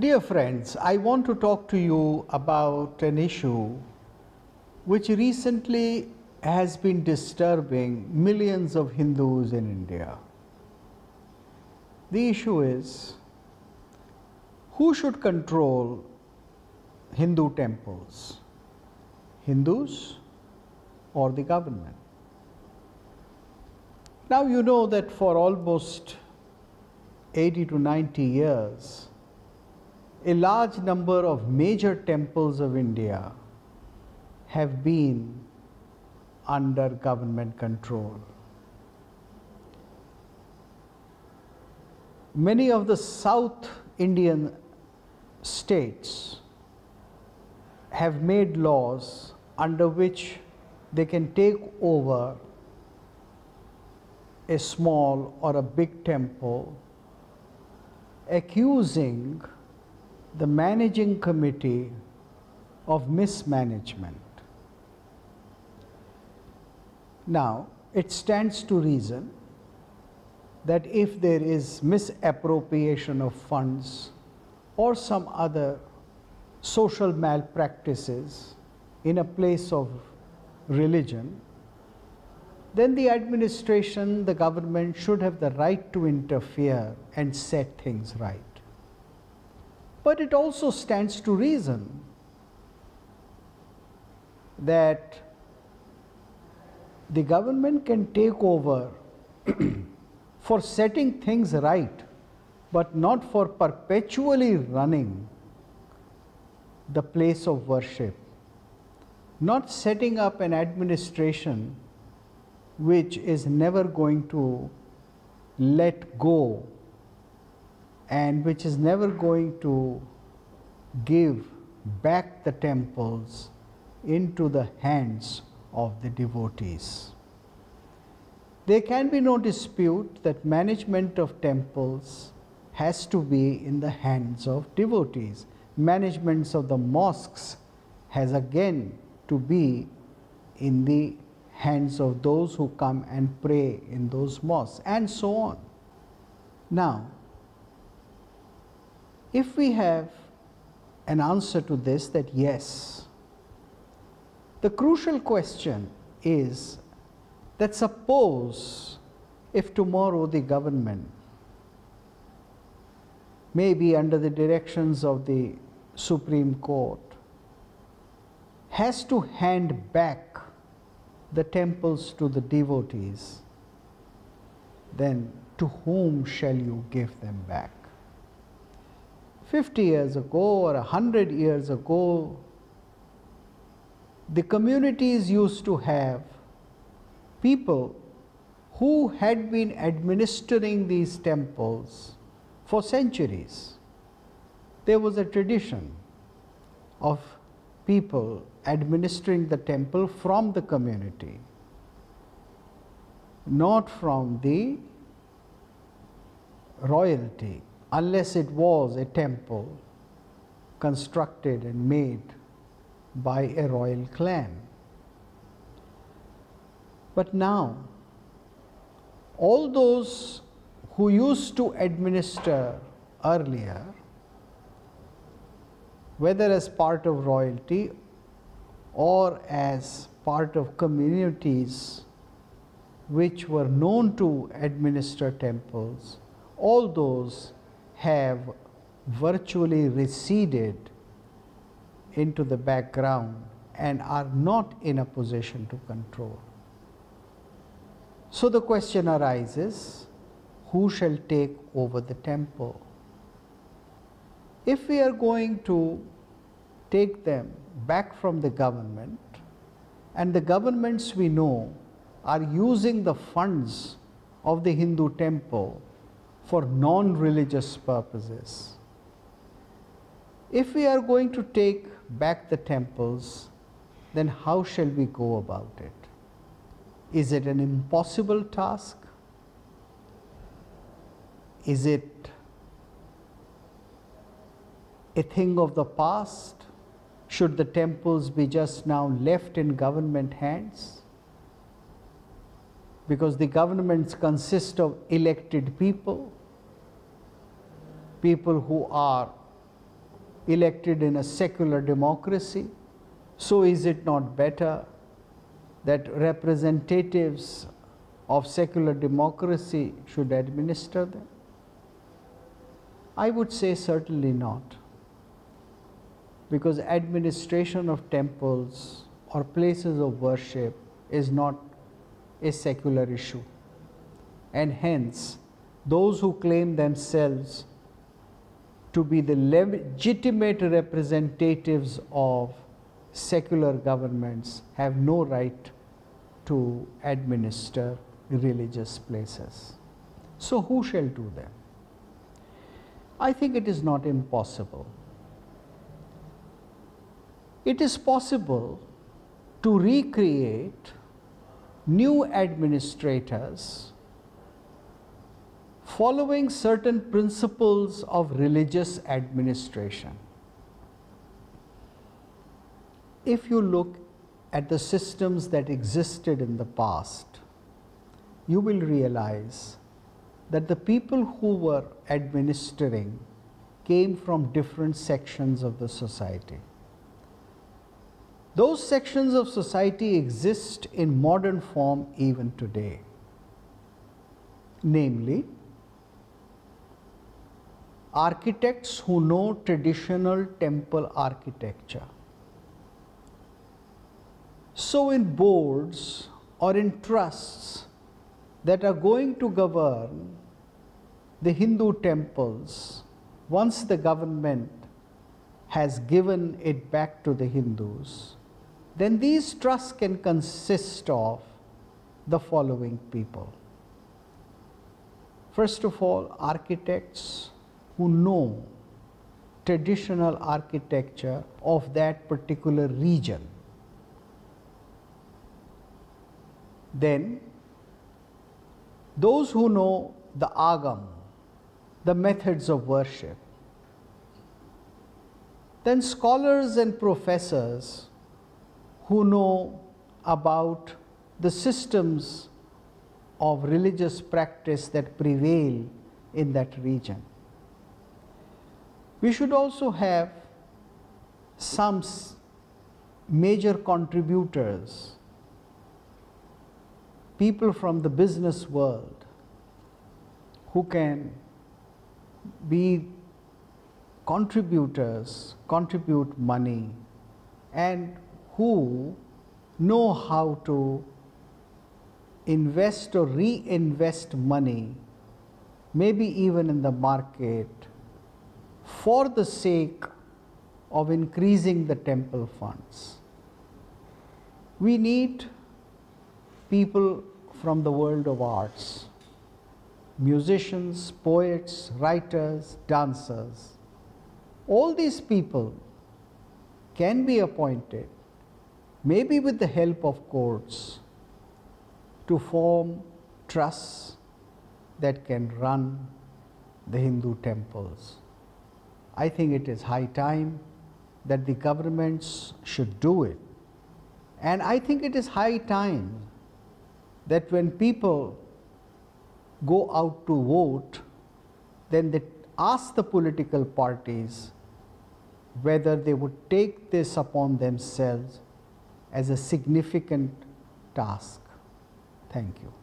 Dear friends, I want to talk to you about an issue which recently has been disturbing millions of Hindus in India. The issue is, who should control Hindu temples, Hindus or the government? Now you know that for almost 80 to 90 years, a large number of major temples of India have been under government control. Many of the South Indian states have made laws under which they can take over a small or a big temple, accusing the managing committee of mismanagement. Now, it stands to reason that if there is misappropriation of funds or some other social malpractices in a place of religion, then the administration, the government should have the right to interfere and set things right. But it also stands to reason that the government can take over for setting things right, but not for perpetually running the place of worship, not setting up an administration which is never going to let go and which is never going to give back the temples into the hands of the devotees. There can be no dispute that management of temples has to be in the hands of devotees. Managements of the mosques has again to be in the hands of those who come and pray in those mosques, and so on. Now, if we have an answer to this, that yes, the crucial question is that suppose if tomorrow the government, maybe under the directions of the Supreme Court, has to hand back the temples to the devotees, then to whom shall you give them back? 50 years ago or 100 years ago, the communities used to have people who had been administering these temples for centuries. There was a tradition of people administering the temple from the community, not from the royalty, unless it was a temple constructed and made by a royal clan. But now, all those who used to administer earlier, whether as part of royalty or as part of communities which were known to administer temples, all those have virtually receded into the background and are not in a position to control. So the question arises, who shall take over the temple? If we are going to take them back from the government, and the governments we know are using the funds of the Hindu temple for non-religious purposes, if we are going to take back the temples, then how shall we go about it? Is it an impossible task? Is it a thing of the past? Should the temples be just now left in government hands? Because the governments consist of elected people, people who are elected in a secular democracy, so is it not better that representatives of secular democracy should administer them? I would say certainly not, because administration of temples or places of worship is not a secular issue, and hence those who claim themselves to be the legitimate representatives of secular governments have no right to administer religious places. So who shall do them? I think it is not impossible. It is possible to recreate new administrators following certain principles of religious administration. If you look at the systems that existed in the past, you will realize that the people who were administering came from different sections of the society. Those sections of society exist in modern form even today. Namely, architects who know traditional temple architecture. So in boards or in trusts that are going to govern the Hindu temples, once the government has given it back to the Hindus, then these trusts can consist of the following people. First of all, architects who know traditional architecture of that particular region. Then, those who know the agam, the methods of worship. Then scholars and professors who know about the systems of religious practice that prevail in that region. We should also have some major contributors, people from the business world who can be contributors, contribute money, and who know how to invest or reinvest money, maybe even in the market, for the sake of increasing the temple funds. We need people from the world of arts, musicians, poets, writers, dancers. All these people can be appointed, maybe with the help of courts, to form trusts that can run the Hindu temples. I think it is high time that the governments should do it. And I think it is high time that when people go out to vote, then they ask the political parties whether they would take this upon themselves as a significant task. Thank you.